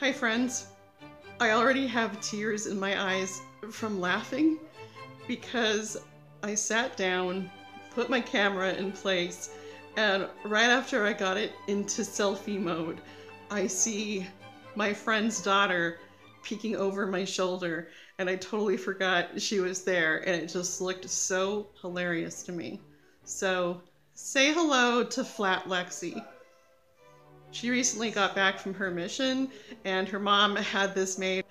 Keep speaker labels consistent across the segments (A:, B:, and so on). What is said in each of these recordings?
A: Hi friends. I already have tears in my eyes from laughing because I sat down, put my camera in place, and right after I got it into selfie mode, I see my friend's daughter peeking over my shoulder, and I totally forgot she was there, and it just looked so hilarious to me. So say hello to Flat Lexi. She recently got back from her mission, and her mom had this made.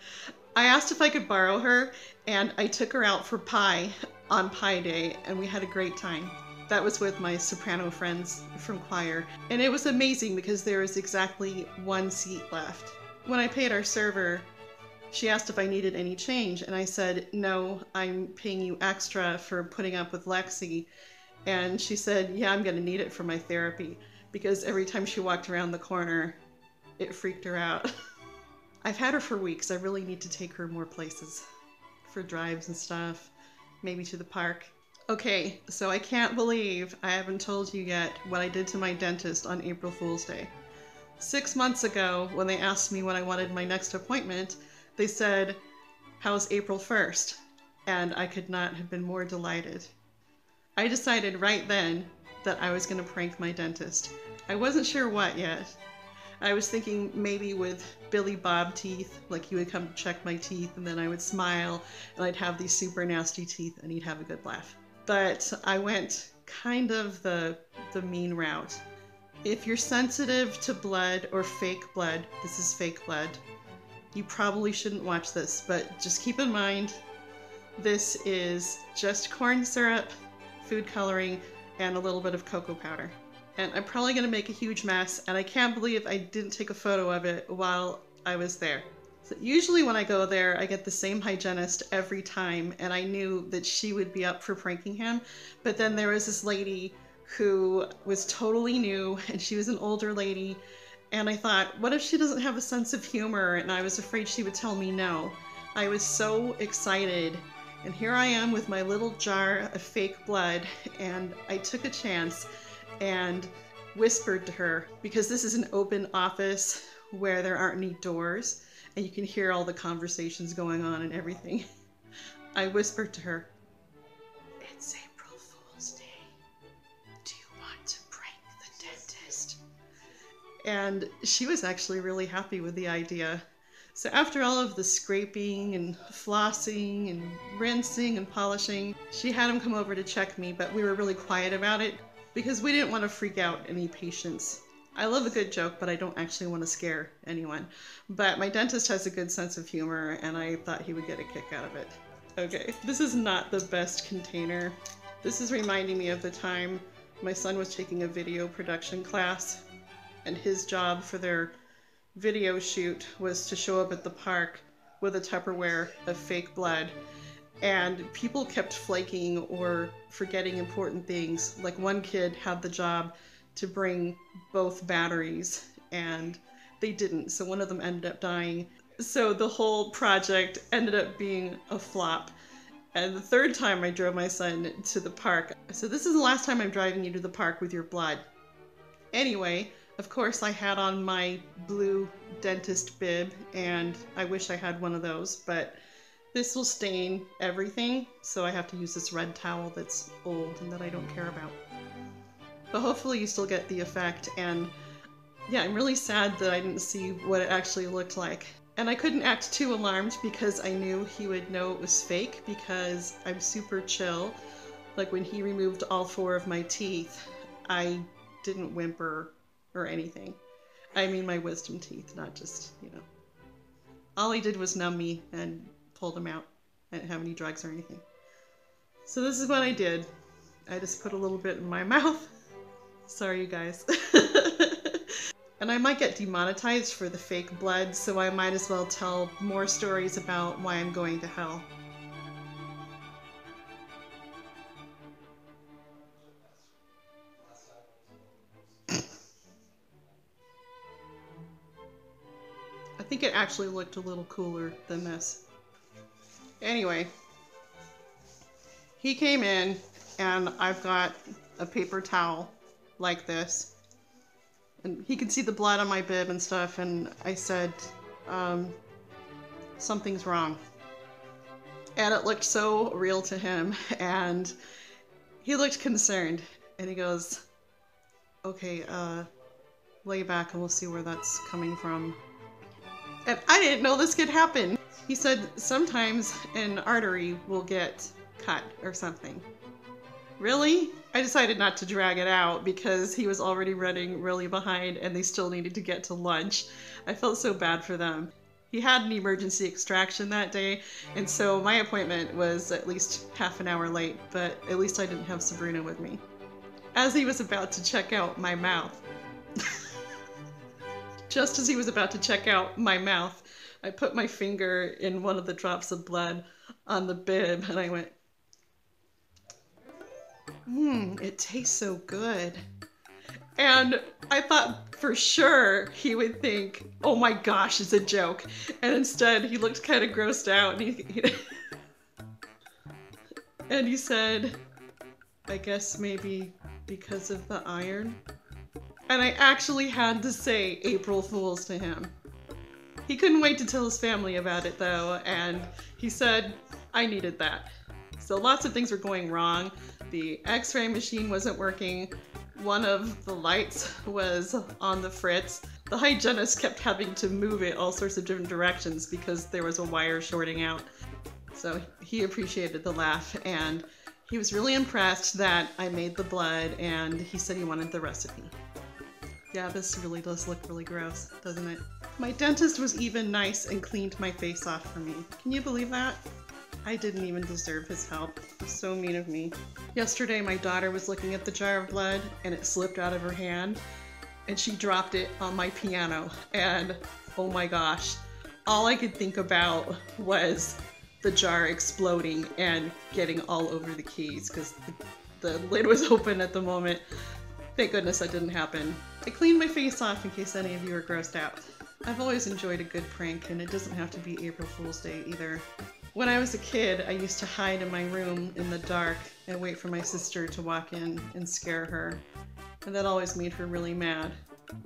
A: I asked if I could borrow her, and I took her out for pie on Pie Day, and we had a great time. That was with my soprano friends from choir, and it was amazing because there was exactly one seat left. When I paid our server, she asked if I needed any change, and I said, no, I'm paying you extra for putting up with Lexi. And she said, yeah, I'm gonna need it for my therapy, because every time she walked around the corner, it freaked her out. I've had her for weeks. I really need to take her more places for drives and stuff, maybe to the park. Okay, so I can't believe I haven't told you yet what I did to my dentist on April Fool's Day. 6 months ago, when they asked me when I wanted my next appointment, they said, how's April 1st? And I could not have been more delighted. I decided right then that I was going to prank my dentist. I wasn't sure what yet. I was thinking maybe with Billy Bob teeth, like he would come to check my teeth and then I would smile and I'd have these super nasty teeth and he'd have a good laugh. But I went kind of the mean route. If you're sensitive to blood or fake blood, this is fake blood, you probably shouldn't watch this, but just keep in mind, this is just corn syrup, food coloring, and a little bit of cocoa powder. And I'm probably going to make a huge mess, and I can't believe I didn't take a photo of it while I was there. So usually when I go there, I get the same hygienist every time, and I knew that she would be up for pranking him. But then there was this lady who was totally new, and she was an older lady, and I thought, what if she doesn't have a sense of humor? And I was afraid she would tell me no. I was so excited. And here I am with my little jar of fake blood, and I took a chance and whispered to her, because this is an open office where there aren't any doors, and you can hear all the conversations going on and everything. I whispered to her, it's April Fool's Day. Do you want to prank the dentist? And she was actually really happy with the idea. So after all of the scraping and flossing and rinsing and polishing, she had him come over to check me, but we were really quiet about it because we didn't want to freak out any patients. I love a good joke, but I don't actually want to scare anyone. But my dentist has a good sense of humor, and I thought he would get a kick out of it. Okay, this is not the best container. This is reminding me of the time my son was taking a video production class, and his job for their video shoot was to show up at the park with a Tupperware of fake blood, and people kept flaking or forgetting important things. Like one kid had the job to bring both batteries and they didn't, so one of them ended up dying. So the whole project ended up being a flop. And the third time I drove my son to the park, so this is the last time I'm driving you to the park with your blood. Anyway, of course, I had on my blue dentist bib, and I wish I had one of those, but this will stain everything, so I have to use this red towel that's old and that I don't care about. But hopefully you still get the effect, and yeah, I'm really sad that I didn't see what it actually looked like. And I couldn't act too alarmed because I knew he would know it was fake because I'm super chill. Like when he removed all 4 of my teeth, I didn't whimper or anything. I mean my wisdom teeth, not just, you know. All he did was numb me and pulled them out. I didn't have any drugs or anything. So this is what I did. I just put a little bit in my mouth. Sorry, you guys. And I might get demonetized for the fake blood, so I might as well tell more stories about why I'm going to hell. I think it actually looked a little cooler than this. Anyway, he came in and I've got a paper towel like this. And he could see the blood on my bib and stuff, and I said, something's wrong. And it looked so real to him, and he looked concerned, and he goes, okay, lay back and we'll see where that's coming from. And I didn't know this could happen. He said sometimes an artery will get cut or something. Really? I decided not to drag it out because he was already running really behind and they still needed to get to lunch. I felt so bad for them. He had an emergency extraction that day, and so my appointment was at least half an hour late, but at least I didn't have Sabrina with me. As he was about to check out my mouth, just as he was about to check out my mouth, I put my finger in one of the drops of blood on the bib and I went, it tastes so good. And I thought for sure he would think, oh my gosh, it's a joke. And instead he looked kind of grossed out and and he said, I guess maybe because of the iron. And I actually had to say April Fools to him. He couldn't wait to tell his family about it though, and he said, I needed that. So lots of things were going wrong. The x-ray machine wasn't working. One of the lights was on the fritz. The hygienist kept having to move it all sorts of different directions because there was a wire shorting out. So he appreciated the laugh, and he was really impressed that I made the blood, and he said he wanted the recipe. Yeah, this really does look really gross, doesn't it? My dentist was even nice and cleaned my face off for me. Can you believe that? I didn't even deserve his help. It was so mean of me. Yesterday, my daughter was looking at the jar of blood and it slipped out of her hand and she dropped it on my piano. And oh my gosh, all I could think about was the jar exploding and getting all over the keys because the lid was open at the moment. Thank goodness that didn't happen. I cleaned my face off in case any of you are grossed out. I've always enjoyed a good prank, and it doesn't have to be April Fool's Day either. When I was a kid, I used to hide in my room in the dark and wait for my sister to walk in and scare her. And that always made her really mad.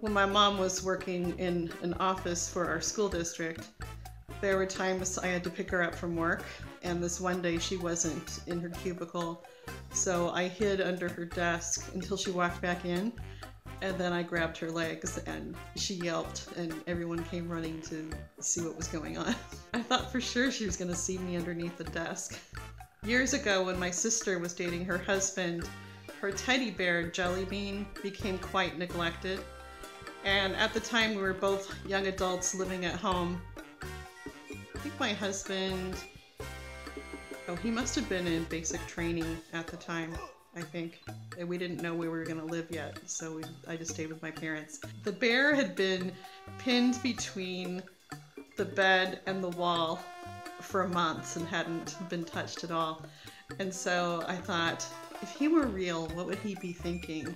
A: When my mom was working in an office for our school district, there were times I had to pick her up from work, and this one day she wasn't in her cubicle. So I hid under her desk until she walked back in, and then I grabbed her legs and she yelped and everyone came running to see what was going on. I thought for sure she was going to see me underneath the desk. Years ago when my sister was dating her husband, her teddy bear Jelly Bean became quite neglected. And at the time we were both young adults living at home. I think my husband, he must have been in basic training at the time, I think. And we didn't know where we were going to live yet, so I just stayed with my parents. The bear had been pinned between the bed and the wall for months and hadn't been touched at all. And so I thought, if he were real, what would he be thinking?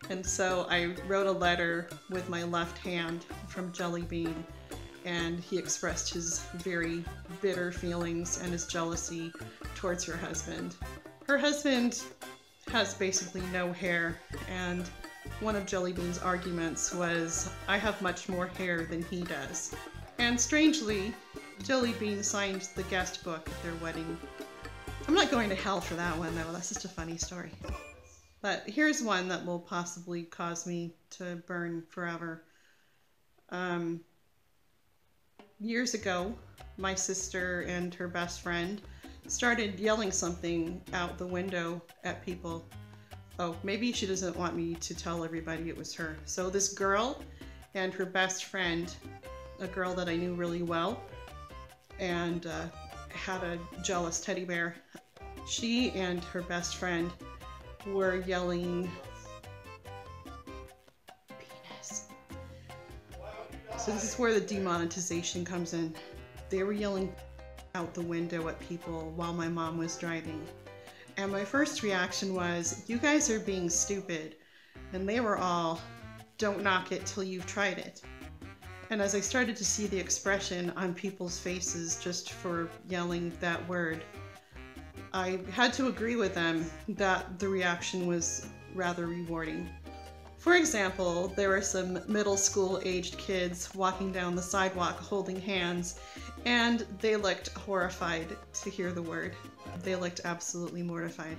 A: And so I wrote a letter with my left hand from Jelly Bean, and he expressed his very bitter feelings and his jealousy towards her husband. Her husband has basically no hair, and one of Jelly Bean's arguments was, I have much more hair than he does. And strangely, Jelly Bean signed the guest book at their wedding. I'm not going to hell for that one though, that's just a funny story. But here's one that will possibly cause me to burn forever. Years ago, my sister and her best friend started yelling something out the window at people. Oh, maybe she doesn't want me to tell everybody it was her. So this girl and her best friend, a girl that I knew really well, and had a jealous teddy bear. She and her best friend were yelling penis. So this is where the demonetization comes in. They were yelling out the window at people while my mom was driving. And my first reaction was, you guys are being stupid. And they were all, don't knock it till you've tried it. And as I started to see the expression on people's faces just for yelling that word, I had to agree with them that the reaction was rather rewarding. For example, there were some middle school aged kids walking down the sidewalk holding hands, and they looked horrified to hear the word. They looked absolutely mortified.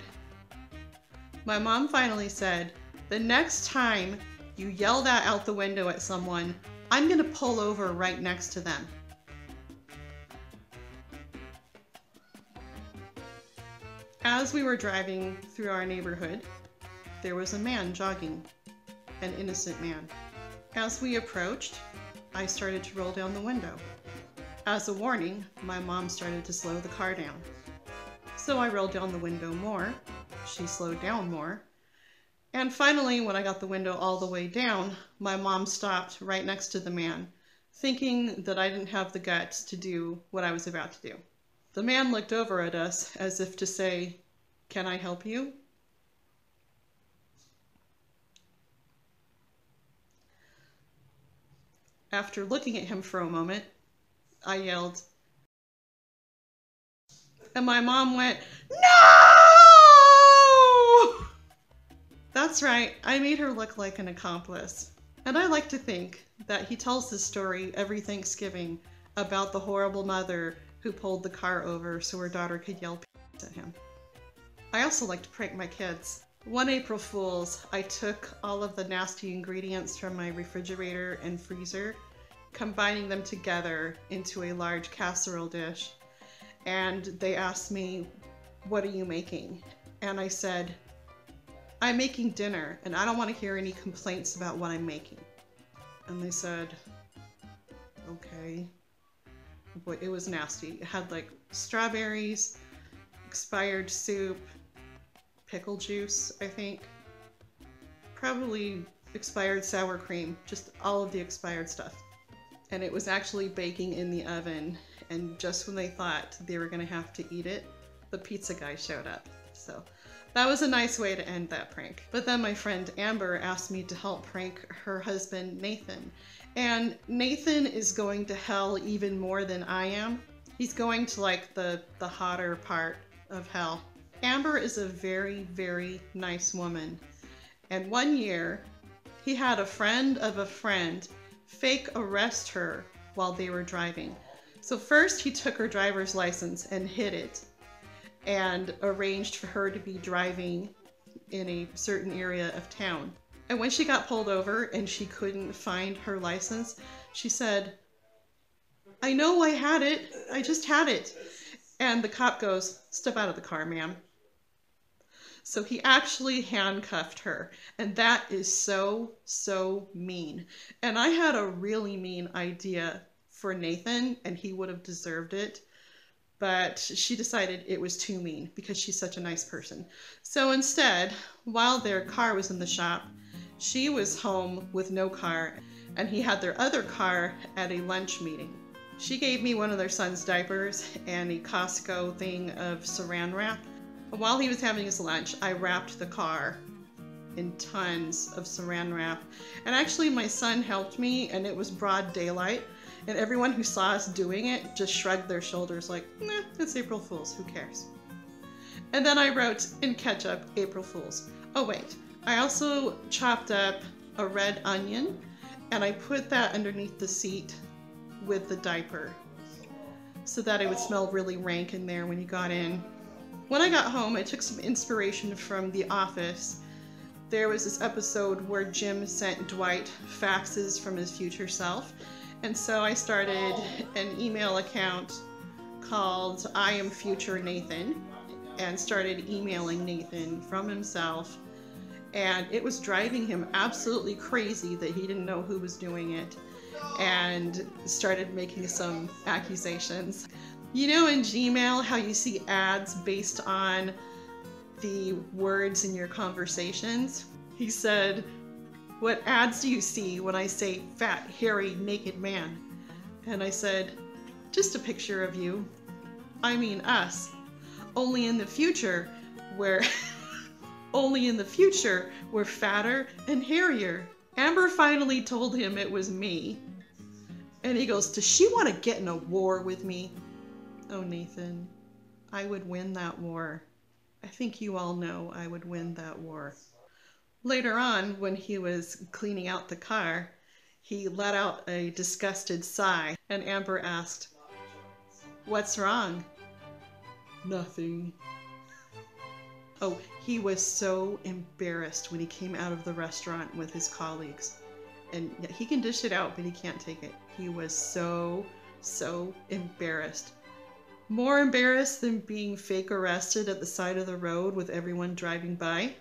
A: My mom finally said, "The next time you yell that out the window at someone, I'm gonna pull over right next to them." As we were driving through our neighborhood, there was a man jogging, an innocent man. As we approached, I started to roll down the window. As a warning, my mom started to slow the car down. So I rolled down the window more, she slowed down more, and finally, when I got the window all the way down, my mom stopped right next to the man, thinking that I didn't have the guts to do what I was about to do. The man looked over at us as if to say, "Can I help you?" After looking at him for a moment, I yelled, and my mom went, "No!" That's right, I made her look like an accomplice. And I like to think that he tells this story every Thanksgiving about the horrible mother who pulled the car over so her daughter could yell at him. I also like to prank my kids. One April Fool's, I took all of the nasty ingredients from my refrigerator and freezer, combining them together into a large casserole dish, and they asked me, "What are you making?" And I said, "I'm making dinner, and I don't want to hear any complaints about what I'm making." And they said, "Okay." But it was nasty. It had like strawberries, expired soup, pickle juice, I think. Probably expired sour cream, just all of the expired stuff. And it was actually baking in the oven, and just when they thought they were gonna have to eat it, the pizza guy showed up. So that was a nice way to end that prank. But then my friend Amber asked me to help prank her husband Nathan. And Nathan is going to hell even more than I am. He's going to like the hotter part of hell. Amber is a very, very nice woman. And one year, he had a friend of a friend fake arrest her while they were driving. So first he took her driver's license and hid it and arranged for her to be driving in a certain area of town. And when she got pulled over and she couldn't find her license, she said, "I know I had it. I just had it." And the cop goes, "Step out of the car, ma'am." So he actually handcuffed her. And that is so, so mean. And I had a really mean idea for Nathan, and he would have deserved it. But she decided it was too mean because she's such a nice person. So instead, while their car was in the shop, she was home with no car, and he had their other car at a lunch meeting. She gave me one of their son's diapers and a Costco thing of saran wrap. While he was having his lunch, I wrapped the car in tons of saran wrap. And actually my son helped me, and it was broad daylight. And everyone who saw us doing it just shrugged their shoulders like, "Nah, it's April Fool's, who cares?" And then I wrote in ketchup, "April Fool's." Oh wait, I also chopped up a red onion, and I put that underneath the seat with the diaper so that it would smell really rank in there when you got in. When I got home, I took some inspiration from The Office. There was this episode where Jim sent Dwight faxes from his future self. And so I started an email account called I Am Future Nathan and started emailing Nathan from himself. And it was driving him absolutely crazy that he didn't know who was doing it, and started making some accusations. You know in Gmail how you see ads based on the words in your conversations? He said, "What ads do you see when I say fat, hairy, naked man?" And I said, "Just a picture of you. I mean us. Only in the future we're we're fatter and hairier." Amber finally told him it was me. And he goes, "Does she want to get in a war with me?" Oh, Nathan, I would win that war. I think you all know I would win that war. Later on, when he was cleaning out the car, he let out a disgusted sigh, and Amber asked, "What's wrong?" "Nothing." Oh, he was so embarrassed when he came out of the restaurant with his colleagues. And he can dish it out, but he can't take it. He was so embarrassed. More embarrassed than being fake arrested at the side of the road with everyone driving by.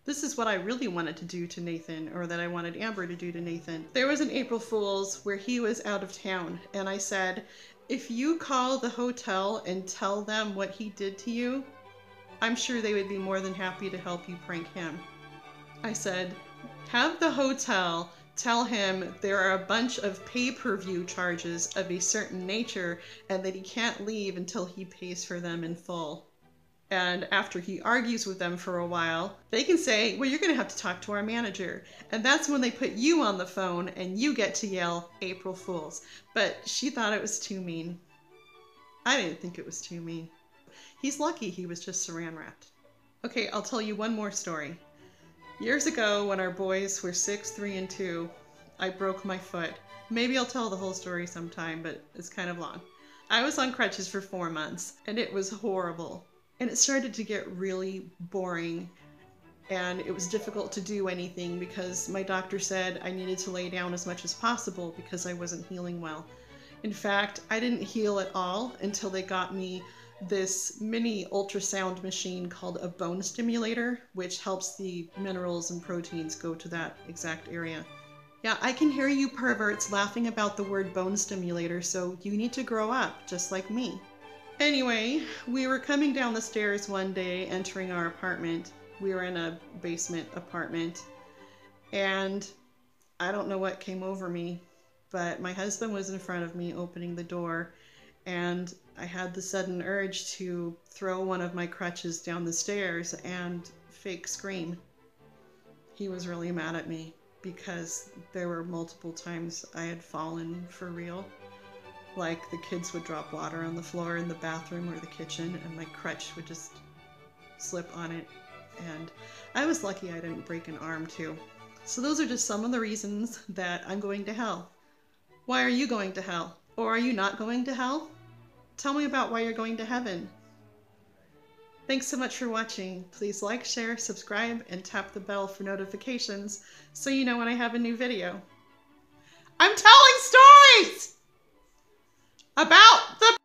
A: This is what I really wanted to do to Nathan, or that I wanted Amber to do to Nathan. There was an April Fool's where he was out of town, and I said, if you call the hotel and tell them what he did to you, I'm sure they would be more than happy to help you prank him. I said, have the hotel tell him there are a bunch of pay-per-view charges of a certain nature and that he can't leave until he pays for them in full. And after he argues with them for a while, they can say, well, you're going to have to talk to our manager. And that's when they put you on the phone and you get to yell, April Fools. But she thought it was too mean. I didn't think it was too mean. He's lucky he was just saran wrapped. Okay, I'll tell you one more story. Years ago, when our boys were 6, 3, and 2, I broke my foot. Maybe I'll tell the whole story sometime, but it's kind of long. I was on crutches for 4 months, and it was horrible. And it started to get really boring, and it was difficult to do anything because my doctor said I needed to lay down as much as possible because I wasn't healing well. In fact, I didn't heal at all until they got me this mini ultrasound machine called a bone stimulator, which helps the minerals and proteins go to that exact area. Yeah, I can hear you perverts laughing about the word bone stimulator, so you need to grow up, just like me. Anyway, we were coming down the stairs one day, entering our apartment. We were in a basement apartment, and I don't know what came over me, but my husband was in front of me opening the door, and I had the sudden urge to throw one of my crutches down the stairs and fake scream. He was really mad at me because there were multiple times I had fallen for real. Like the kids would drop water on the floor in the bathroom or the kitchen, and my crutch would just slip on it. And I was lucky I didn't break an arm too. So those are just some of the reasons that I'm going to hell. Why are you going to hell? Or are you not going to hell? Tell me about why you're going to heaven. Thanks so much for watching. Please like, share, subscribe, and tap the bell for notifications so you know when I have a new video. I'm telling stories about the